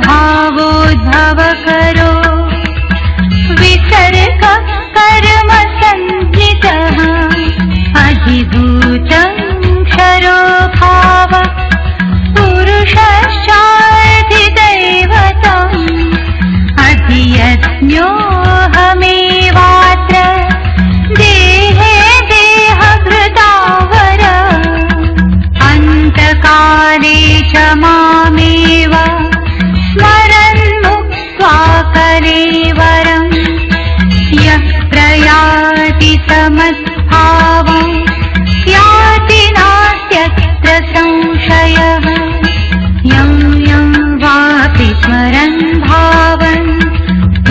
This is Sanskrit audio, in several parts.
भावोद्भव करो विसर्ग कर्म संज्ञितः अधिभूतं क्षरो भाव पुरुषश्चाधिदैवतम् अधियज्ञोऽहमेवात्र देहे देहभृतावर अन्तकाले च मामेव स्मरन् मुक्त्वा कलेवरम् यः प्रयाति समद्भावम् याति नास्त्यत्र संशयः यं यं वापि स्मरन् भावन्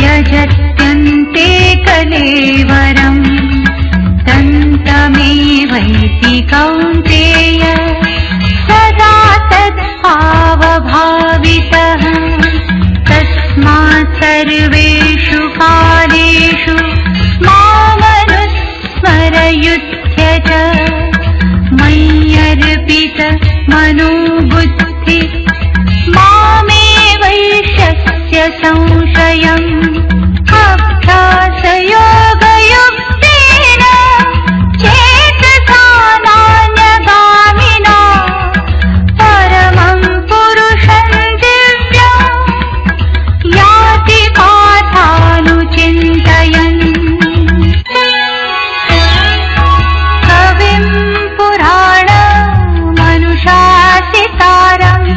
यजत्यन्ते कलेवरम् तन्तमेवैति कौन्तेय सदा तद्भावभावितः तस्मात् सर्वेषु कालेषु मामनुस्मरयुध्य च मय्यर्पित मनोबुद्धि मामेवैष्यस्य संशयम् अभ्यासयोगयुक्तेन चेतसा नान्यगामिना परमं पुरुषं दिव्यं याति पार्थानुचिन्तयन् कविं पुराणमनुशासितारम्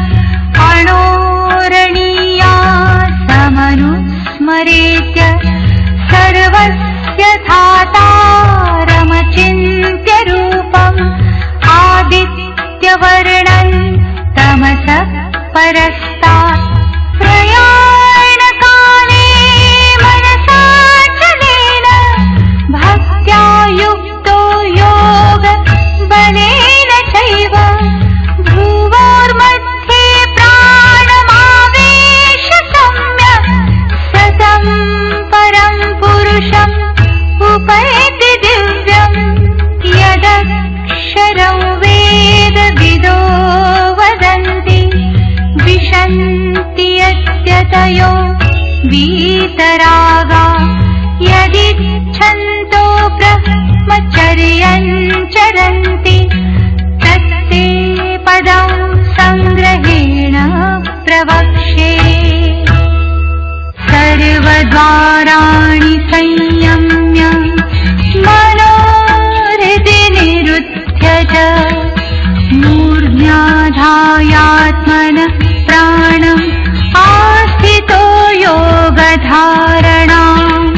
अणोरणीयासमनुस्मरेत्य सर्वस्य धातारमचिन्त्य रूपम् आदित्यवर्णन् तमसः परस्तात् प्रयाणकाले मनसाचलेन भक्त्या युक्तो योगबलेन चैव भ्रुवोर्मध्ये प्राणमावेश्य सम्यक् सतं परं पुरुषम् उपैति दिव्यम् यदक्षरं वेदविदो वदन्ति विशन्ति यद्यतयो वीतरागा यदिच्छन्तो ब्रह्मचर्यं चरन्ति तत्ते पदं संग्रहेण प्रवक्ष्ये सर्वद्वाराणि संयम्य मनोहृदि निरुध्य च मूर्ध्याधायात्मनः प्राणम् आस्थितो योगधारणाम्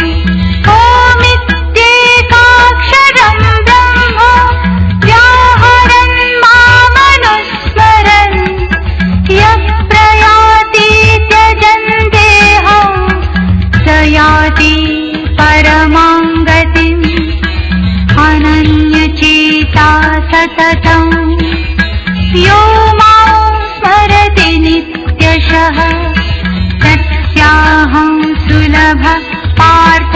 ओमित्येकाक्षरं ब्रह्म व्याहरन् मामनुस्मरन् यः प्रयाति त्यजन् देहं स याति परमां गतिम् अनन्यचेता सततम् यो मां स्मरति नित्यशः तस्याहं सुलभः पार्थ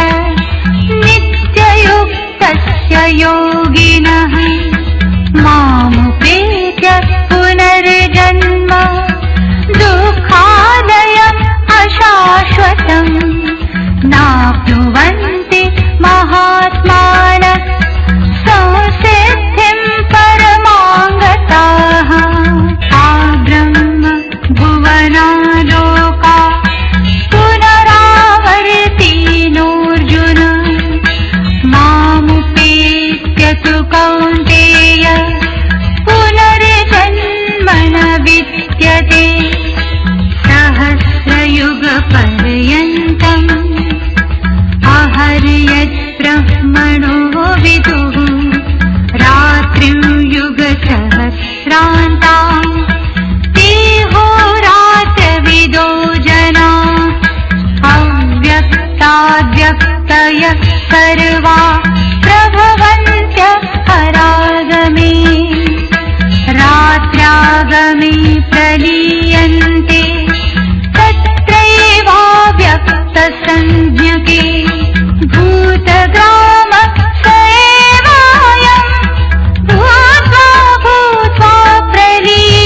नित्ययुक्तस्य योगिनः मामुपेत्य पुनर्जन्म दुःखालयम् अशाश्वतम् नाप्नुवन्ति महात्मानः संसिद्धिं परमाङ्गताः आब्रह्म भुवनालोका पुनरावर्तिनोऽर्जुन मामुपेत्य तु कौन्तेय पुनर्जन्म न विद्यते सहस्रयुगपर्यन्तम् अहर्यद्ब्रह्मणो विदुः रात्रिं युगसहस्रान्ताम् देहोरात्रविदो जना अव्यक्ताद्व्यक्तयः सर्वा प्रभवन्त्यः परागमे रात्र्यागमे प्रलीयन्ते तत्रैवाव्यक्तसंज्ञके भूतग्राम स एवायम् भूत्वा भूत्वा प्रलीयते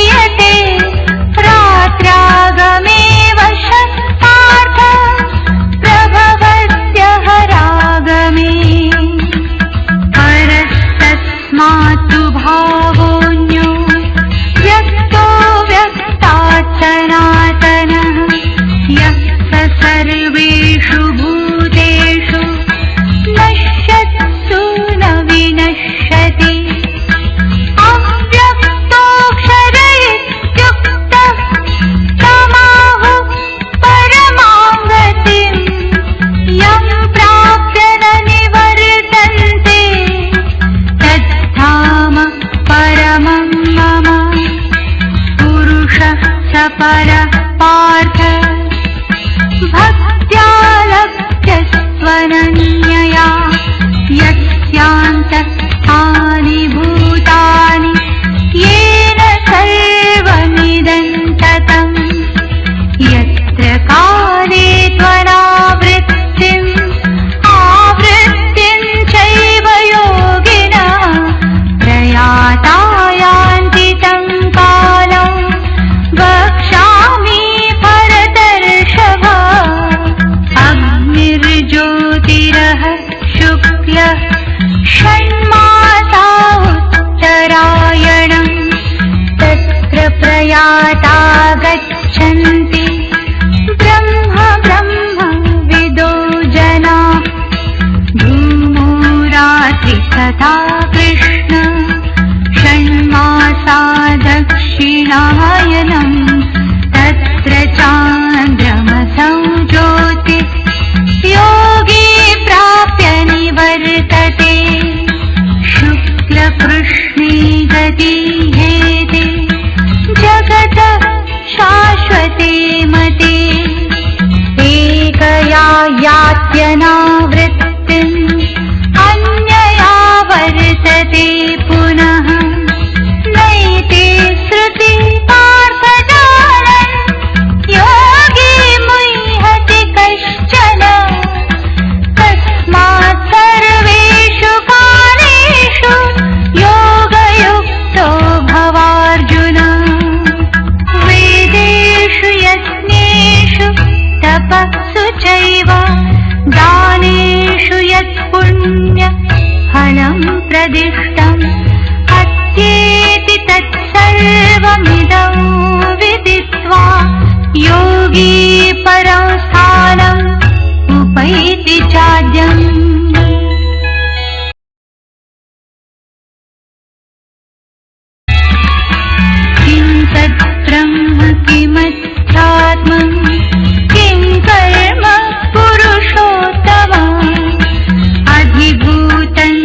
नयनम् तत्र चान्द्रमसौ ज्योतिः योगी प्राप्य निवर्तते शुक्लकृष्णे गतिहेते जगतः शाश्वते मते एकया यात्यनावृत्तिम् अन्यया वर्तते पुनः नैते श्रुति पार्थ जानन् योगी मुह्यति कश्चन तस्मात् सर्वेषु कालेषु योगयुक्तो भवार्जुन वेदेषु यज्ञेषु तपःसु चैव दानेषु यत् पुण्य फलं प्रदिष्टम् अत्येति तत्सर्वमिदं विदित्वा योगी परं स्थानम् उपैति चाद्यम् किं तत् ब्रह्म किमध्यात्मम् किं कर्म पुरुषोत्तम अधिभूतं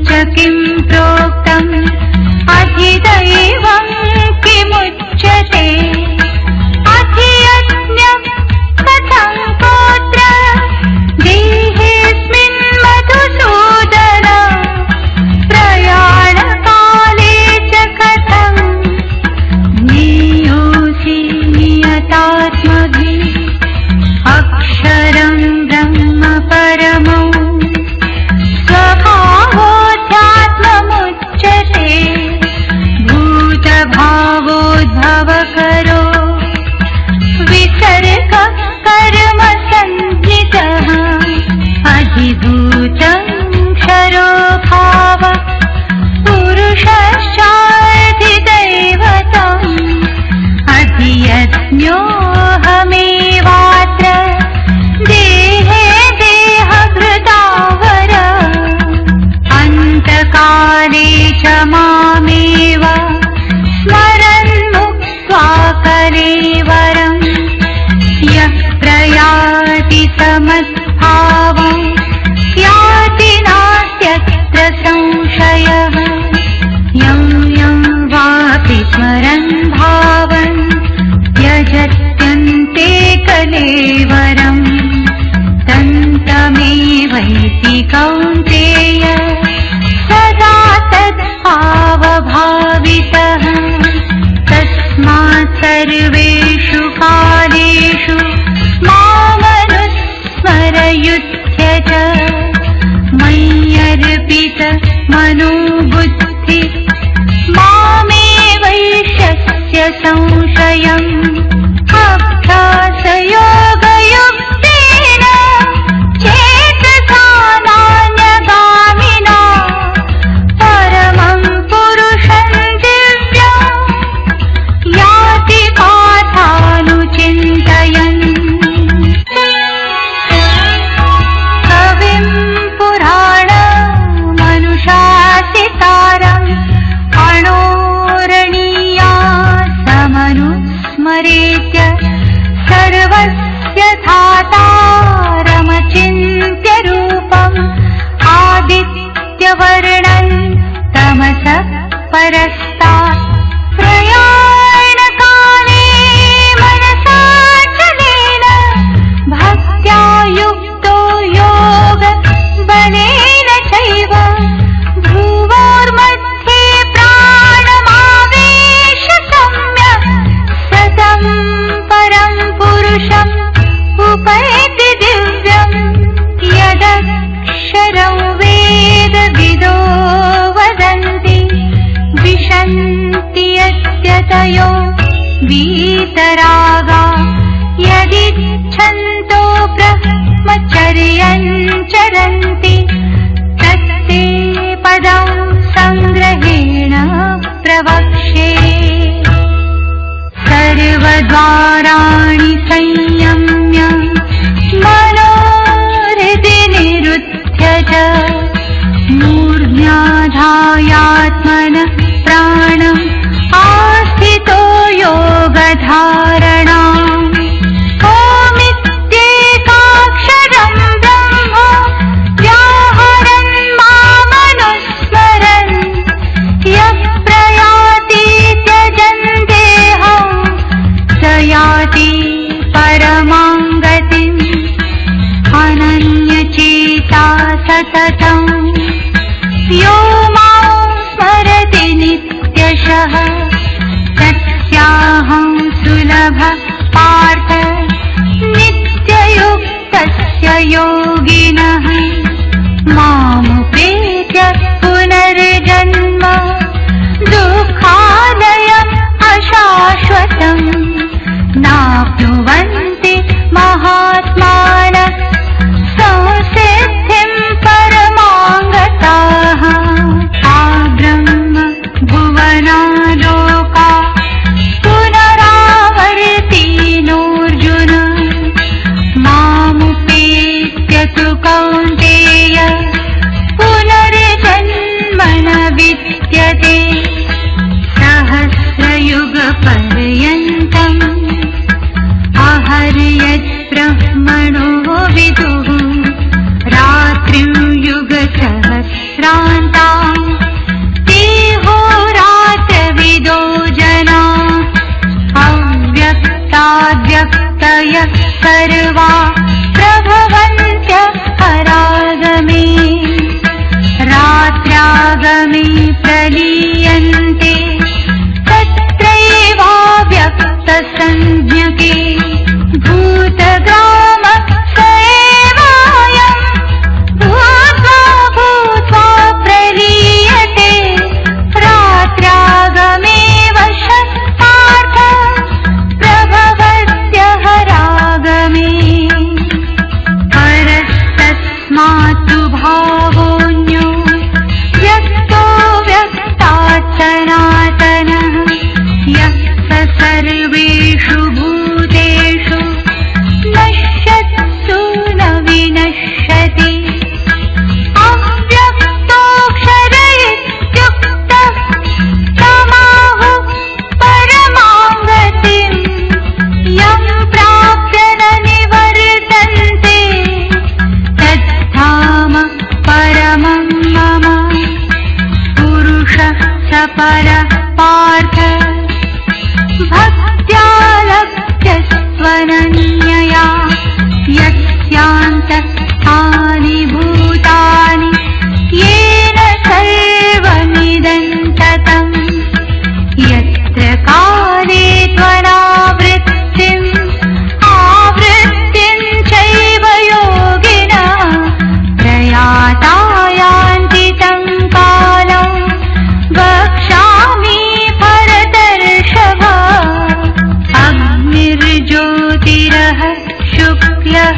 च किं प्रोक्तम् अधिदैवं किमुच्यते अधियज्ञः कथं गोत्र देहेऽस्मिन् मधुसूदन प्रयाणकाले च कथं ज्ञेयोऽसि नियतात्मभिः अक्षरं ब्रह्म परमौ स्वभावोऽध्यात्ममुच्यते भूतभावोद्भवकरो विसर्गः कर्म संज्ञितः अधिभूतं क्षरो भाव पुरुषश्चाधिदैवतम् अधियज्ञोऽहमेवात्र देहे देहभृतावर अन्तकाले च मामेव स्मरन् मुक्त्वा कलेवरम् यः प्रयाति समद्भावम् याति नास्त्यत्र संशयः यं यं वापि स्मरन् भावन् यजत्यन्ते कलेवरम् तन्तमेवैति कौन्तेय सदा तद्भावभावितः तस्मात् सर्वेषु कालेषु मामनुस्मरयुध्य च मय्यर्पित मनोबुद्धि मामे वैश्यस्य संशयम् अभ्यासयोगयुक्तेन चेतसा नान्यगामिना परमं पुरुषं दिव्यम् याति पार्थानुचिन्तयन् कविं पुराणमनुशासितारम् अणोरणीया समनुस्मरेत्य सर्वस्य धातारमचिन्त्य रूपम् आदित्यवर्णन् तमसः परस्तात् प्रयाणकाले मनसाचलेन भक्त्या युक्तो योगबलेन चैव भ्रुवोर्मध्ये प्राणमावेश्य सम्यक् सतं परं पुरुषम् उपैति दिव्यम् यदक्षरं वेदविदो वदन्ति विशन्ति यद्यतयो वीतरागा यदिच्छन्तो ब्रह्मचर्यं चरन्ति तत्ते पदं संग्रहेण प्रवक्ष्ये सर्वद्वाराणि संयम्य मनोहृदि निरुध्य च मूर्ध्याधायात्मनः प्राणम् आस्थितो सततम् यो मां स्मरति नित्यशः तस्याहं सुलभ पार्थ नित्ययुक्तस्य योगिनः मामुपेत्य पुनर्जन्म दुःखालयम् अशाश्वतम् नाप्नुवन्ति महात्मानः संसिद्धिं परमाङ्गताः आब्रह्म भुवनालोका पुनरावर्तिनोऽर्जुन मामुपेत्य तु कौन्तेय पुनर्जन्म न विद्यते सहस्रयुगपर्यन्तम् अहर्यद्ब्रह्मणो विदुः रात्रिं युगसहस्रान्ताम् देहोरात्रविदो जना अव्यक्ताद्व्यक्तयः सर्वा प्रभवन्त्यः परागमे रात्र्यागमे प्रलीयन्ते तत्रैवाव्यक्तसंज्ञके भूतग्राम स एवायम् भूत्वा भूत्वा प्रलीयते रात्र्यागमे वशः पार्थ प्रभवत्यः रागमे परस्तस्मात् तु भावोऽन्यो व्यक्तो व्यक्तात् सनातनः यः स सर्वेषु भूतेषु नश्यत्सु न विनश्यति अव्यक्तोऽक्षर इत्युक्तः तमाहुः परमां गतिम् यं प्राप्य न निवर्तन्ते तद्धाम परमं मम पुरुषः स परः पार्थ भक्त्या लभ्यस्त्वनन्यया यस्यान्तस्थानि भूतानि येन सर्वमिदं ततम् यत्र काले त्वनावृत्तिम् आवृत्तिं चैव योगिनः प्रयाता यान्ति तं कालं वक्ष्यामि भरतर्षभ अग्निर्ज्योतिरः शुक्लः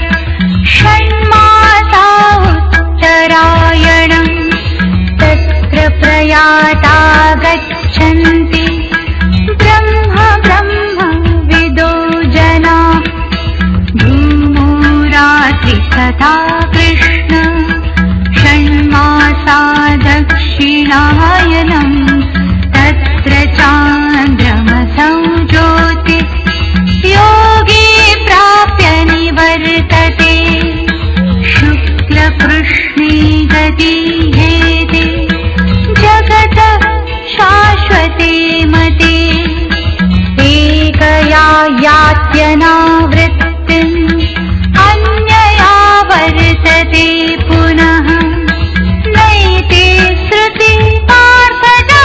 षण्मासा उत्तरायणम् तत्र प्रयाता गच्छन्ति ब्रह्म ब्रह्म विदो जना धूमो रात्रि तथा कृष्ण षण्मासा दक्षिणायनम् तत्र चान्द्रमसौ ज्योति योगी प्राप्य निवर्तते शुक्लकृष्णे गति हेते जगतः शाश्वते मते एकया यात्यनावृत्तिम् अन्यया वर्तते पुनः नैते श्रुति पार्थजा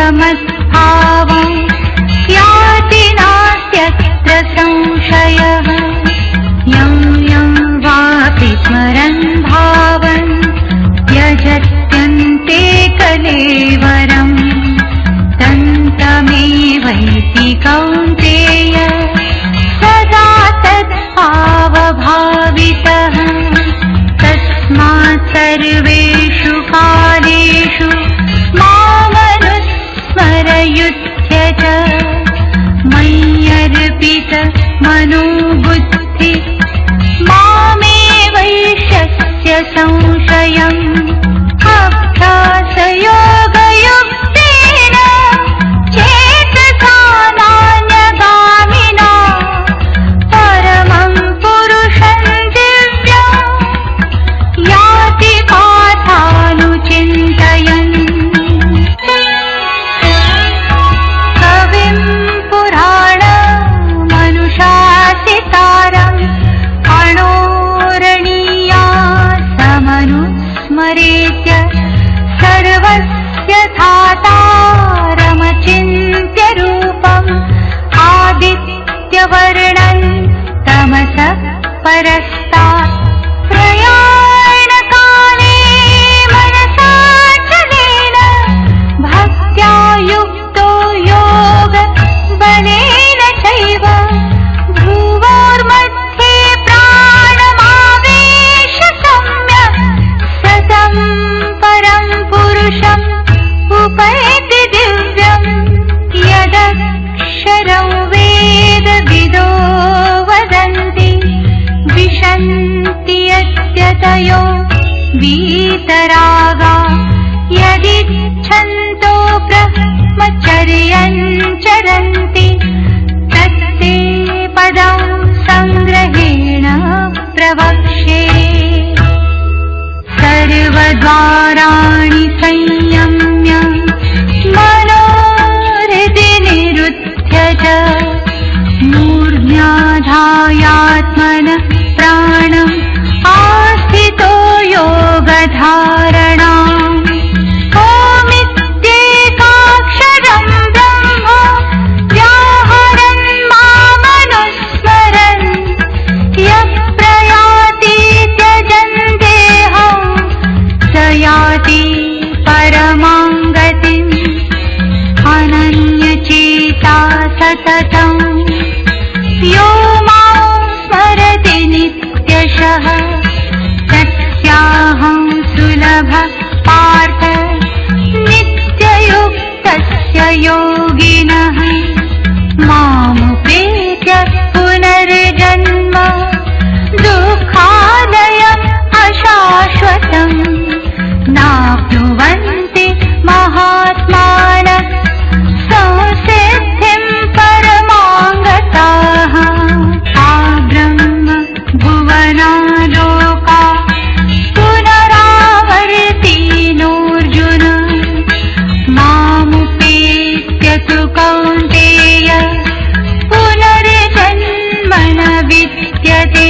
परमद्भावं याति नास्त्यत्र संशयः। यं यं वापि स्मरन् भावन् यजत्यन्ते कलेवरम् तन्तमेवैति कौन्तेय सदा तद्भावभावितः। तस्मात् सर्वेषु कालेषु मामनुस्मरयुध्य च मय्यर्पित मनोबुद्धि मामेवैष्यस्य संशयम् अभ्यासयोगयुक्तेन चेतसा नान्यगामिना परमं पुरुषं दिव्यं याति पार्थानुचिन्तयन्। कविं पुराणमनुशासितारम् अणोरणीयासमनुस्मरेत्य सर्वस्य धातारमचिन्त्य रूपम् आदित्यवर्णन् तमसः परस्तात् प्रयाणकाले मनसाचलेन भक्त्या युक्तो योगबलेन चैव भ्रुवोर्मध्ये प्राणमावेश्य सम्यक् सतं परं पुरुषम् उपैति दिव्यम्। यदक्षरं वेदविदो वदन्ति विशन्ति यद्यतयो वीतरागा यदिच्छन्तो ब्रह्मचर्यं चरन्ति तत्ते पदं संग्रहेण प्रवक्ष्ये। सर्वद्वाराणि संयम्य मनोहृदि निरुध्य च मूर्ध्याधायात्मनः प्राणम् आस्थितो योगधारणाम्। ओमित्येकाक्षरं ब्रह्म व्याहरन् मामनुस्मरन् यः प्रयाति त्यजन् देहं स याति परमां गतिम्। अनन्यचेता सततं यो मां स्मरति नित्यशः तस्याहं सुलभः पार्थ नित्ययुक्तस्य योगिनः। मामुपेत्य पुनर्जन्म दुःखालयम् अशाश्वतम् नाप्नुवन्ति महात्मानः संसिद्धिं परमाङ्गताः। आब्रह्म भुवनालोका पुनरावर्तिनोऽर्जुन मामुपेत्य तु कौन्तेय पुनर्जन्म न विद्यते।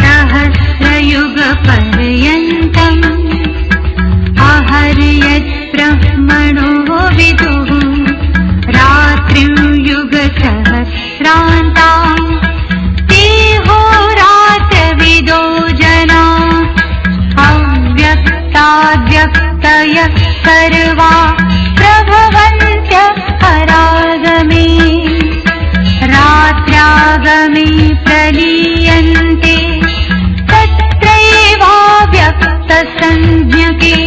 सहस्रयुगपर्यन्तम् अहर्यद्ब्रह्मणो विदुः रात्रिं युगसहस्रान्ताम् देहोरात्रविदो जना। अव्यक्ताद्व्यक्तयः सर्वा प्रभवन्त्यः परागमे रात्र्यागमे प्रलीयन्ते तत्रैवाव्यक्तसंज्ञके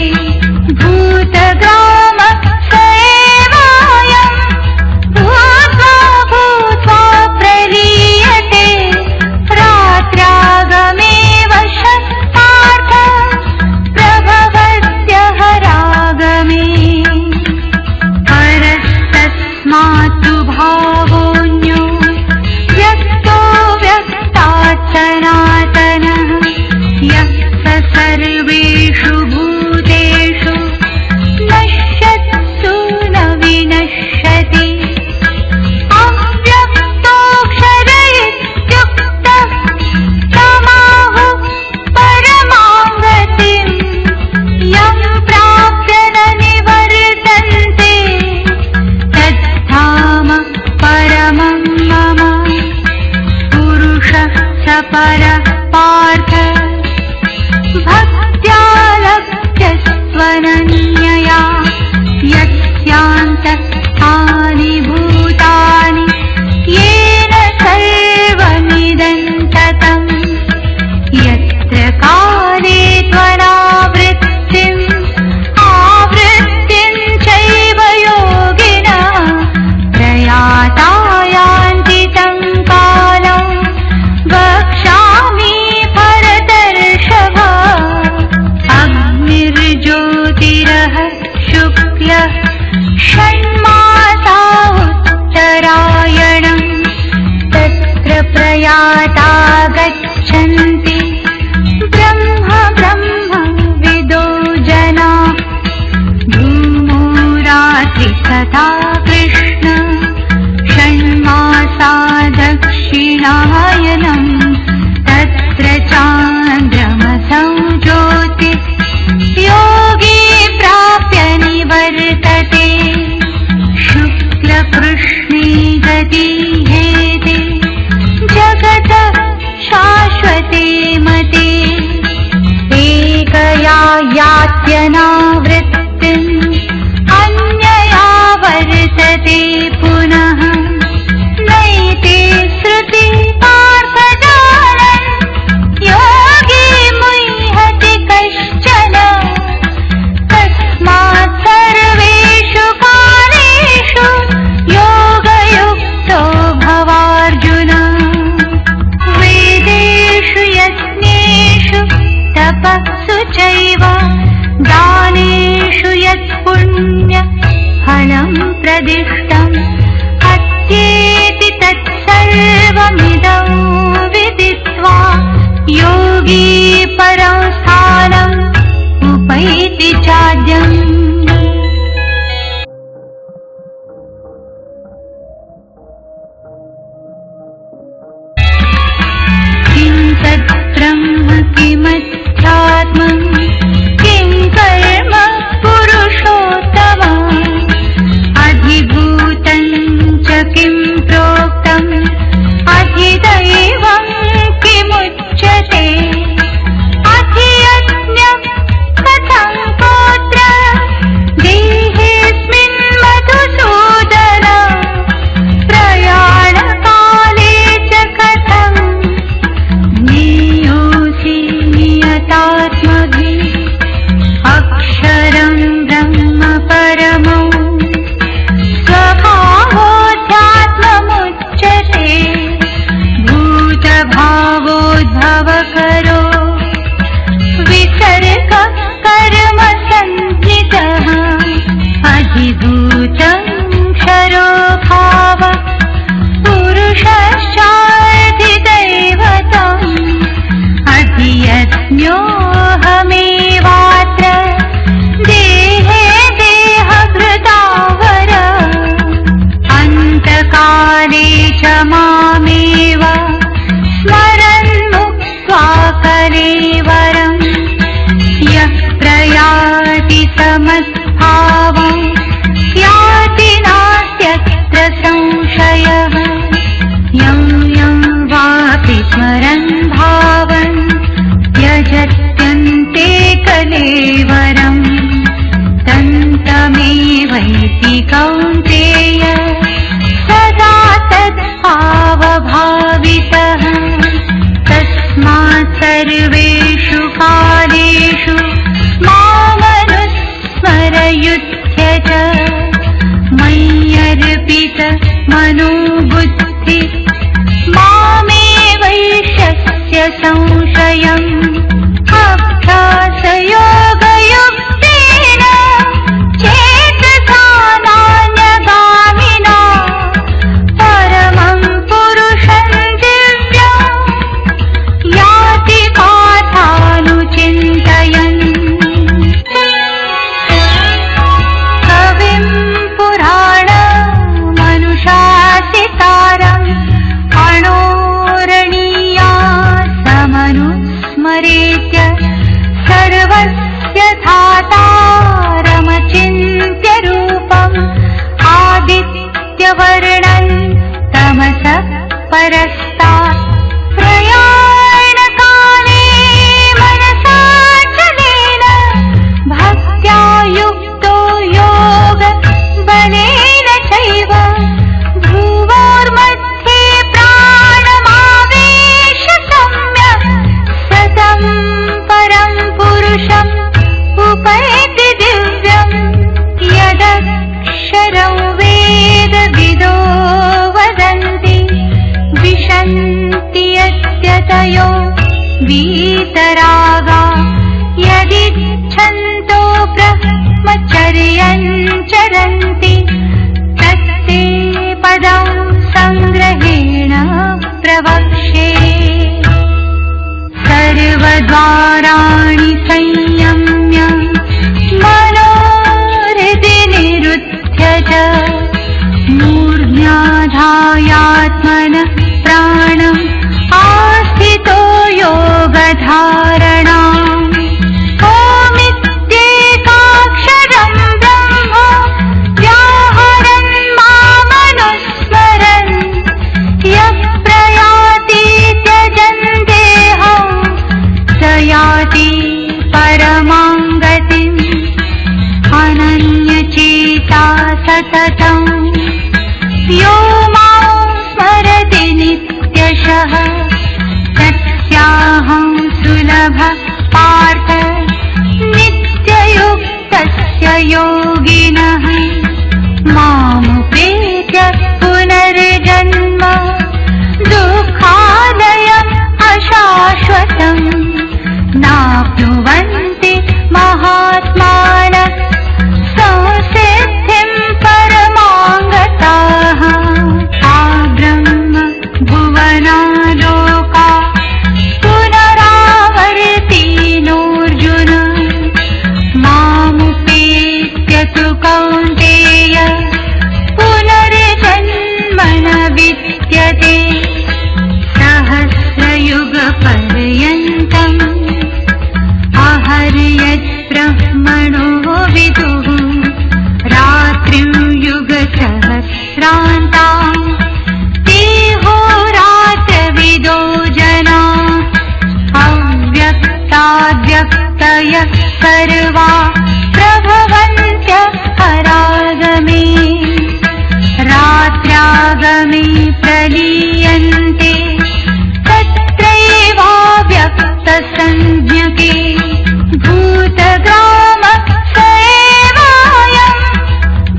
भूतग्रामः स एव प्रशान्तानि भूतानि येन सर्वमिदं ततम् यत्र काले त्वरावृत्तिम् आवृत्तिं चैव योगिनः प्रयाता यान्ति तं कालं वक्ष्यामि भरतर्षभ अग्निर्ज्योतिरः शुक्लः षण्मासा उत्तरायणम् तत्र प्रयाता गच्छन्ति ब्रह्म विदो जना धूमो रात्रि तथा कृष्ण षण्मासा दक्षिणायनम् तत्र चान्द्रमसौ ज्योति योगी प्राप्य निवर्तते शुक्लकृष्णे गतिहेते जगतः शाश्वते मते एकया यात्यनावृत्तिम् अन्यया वर्तते पुनः नैते श्रुति पार्थ जानन् योगी मुह्यति कश्चन तस्मात् सर्वेषु कालेषु योगयुक्तो भवार्जुन वेदेषु यज्ञेषु तपःसु चैव दानेषु यत् पुण्य फलं प्रदिष्टम् अत्येति तत्सर्वमिदं विदित्वा योगी परं स्थानम् उपैति चाद्यम् किं तत् ब्रह्म किमध्यात्मम् किं कर्म पुरुषोत्तम अधिभूतं च किं प्रोक्तम् अधिदैवं किमुच्यते अधियज्ञः कथं गोत्र देहेऽस्मिन् मधुसूदन प्रयाणकाले च कथम् ज्ञेयोऽसि नियतात्मभिः अक्षरं ब्रह्म परमौ स्वभावोऽध्यात्ममुच्यते भूतभावोद्भवकरो विसर्गः कर्म संज्ञितः अधिभूतं क्षरो भावः पुरुषश्चाधिदैवतम् अधियज्ञोऽहमेवात्र देहे देहभृतावर अन्तकाले च मामेव स्मरन् मुक्त्वा कलेवरम् यः प्रयाति समद्भावम् याति नास्त्यत्र संशयः यं यं वापि स्मरन् भावन् यजत्यन्ते कलेवरम् तन्तमेवैति कौन्तेय सदा तद्भावभावितः तस्मात् सर्वेषु कालेषु मामनुस्मरयुध्य च मय्यर्पित मनोबुद्धि मामेवैष्यस्य संशयम् अभ्यासयोगयुक्तेन चेतसा नान्यगामिना परमं पुरुषं दिव्यम् याति पार्थानुचिन्तयन् कविं पुराणमनुशासितारम् अणोरणीया समनुस्मरन् यतयो वीतरागा यदिच्छन्तो ब्रह्मचर्यं चरन्ति तत्ते पदं संग्रहेण प्रवक्ष्ये। सर्वद्वाराणि संयम्य मनोहृदि निरुध्य च मूर्ध्याधायात्मनः प्राणम् आस्थितो योगधारणाम्। ओमित्येकाक्षरं ब्रह्म व्याहरन् मामनुस्मरन् यः प्रयाति त्यजन् देहं स याति परमां गतिम्। अनन्यचेता सततम् यो मां स्मरति नित्यशः तस्याहं सुलभः पार्थ। नित्ययुक्तस्य योगिनः मामुपेत्य पुनर्जन्म दुःखालयम् अशाश्वतम् नाप्नुवन्ति महात्मानः संसिद्धिं परमां गताः। आब्रह्म भुवनालोका पुनरावर्तिनोऽर्जुन मामुपेत्य तु कौन्तेय पुनर्जन्म न विद्यते। सहस्रयुगपर्यन्तम् अहर्यद्ब्रह्मणो विदुः रात्रिं युगसहस्रान्ताम् देहोरात्रविदो जना। अव्यक्ताद्व्यक्तयः सर्वा प्रभवन्त्यः परागमे रात्र्यागमे प्रलीयन्ते तत्रैवाव्यक्तसंज्ञके भूतग्राम स एवायम्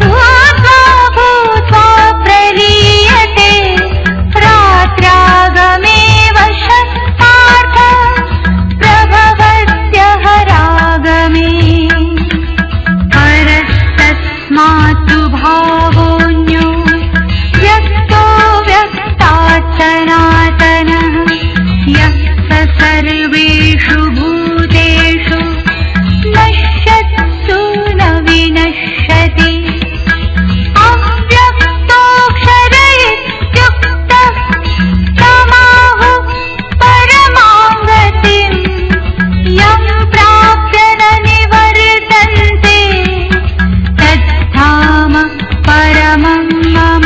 भूत्वा भूत्वा प्रलीयते रात्र्यागमे वशः पार्थ प्रभवत्यः रागमे। परस्तस्मात् भावोऽन्यो व्यक्तो व्यक्तात् सनातनः यः स सर्वेषु भूतेषु नश्यत्सु न विनश्यति। अव्यक्तोऽक्षर इत्युक्तः तमाहुः परमां गतिम् यं प्राप्य न निवर्तन्ते तद्धाम परमं मम।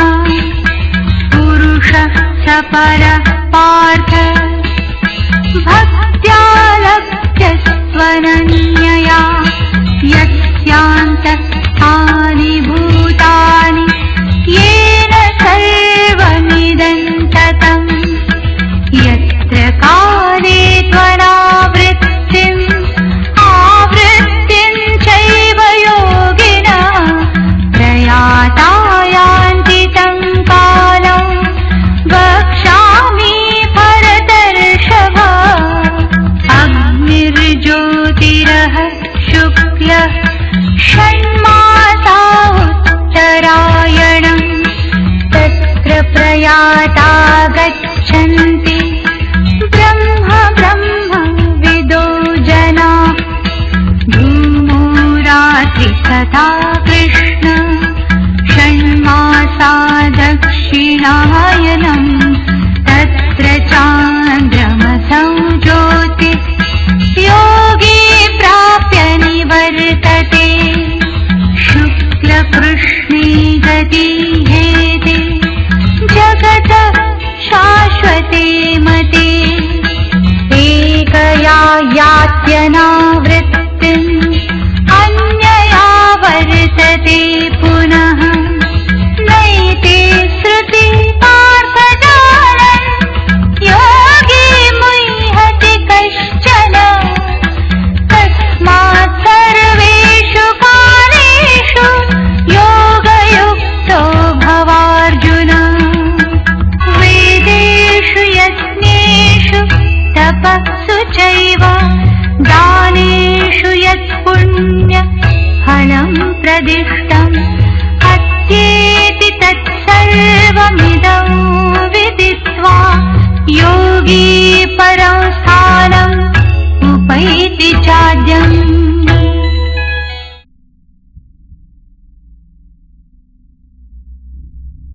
पुरुषः स परः पार्थ भक्त्या लभ्यस्त्वनन्यया यस्यान्तस्थानि भूतानि येन सर्वमिदं ततम्। यत्र काले त्वनावृत्तिम् आवृत्तिं चैव योगिनः प्रयाता यान्ति तं कालं वक्ष्यामि भरतर्षभ। अग्निर्ज्योतिरः शुक्लः षण्मासा उत्तरायणम् तत्र प्रयाता गच्छन्ति ब्रह्म ब्रह्म विदो जना। धूमो रात्रि तथा कृष्ण षण्मासा दक्षिणायनम् तत्र चान्द्रमसौ ज्योतिः योगी प्राप्य निवर्तते। शुक्लकृष्णे गति हेते जगतः शाश्वते मते। एकया यात्यनावृत्तिम् अन्यया वर्तते पुनः। नैते श्रुति पार्थ जानन् योगी मुह्यति कश्चन। तस्मात् सर्वेषु कालेषु योगयुक्तो भवार्जुन। वेदेषु यज्ञेषु चैव दानेषु यत्पुण्य फलं प्रदिष्टम् अत्येति तत्सर्वमिदं विदित्वा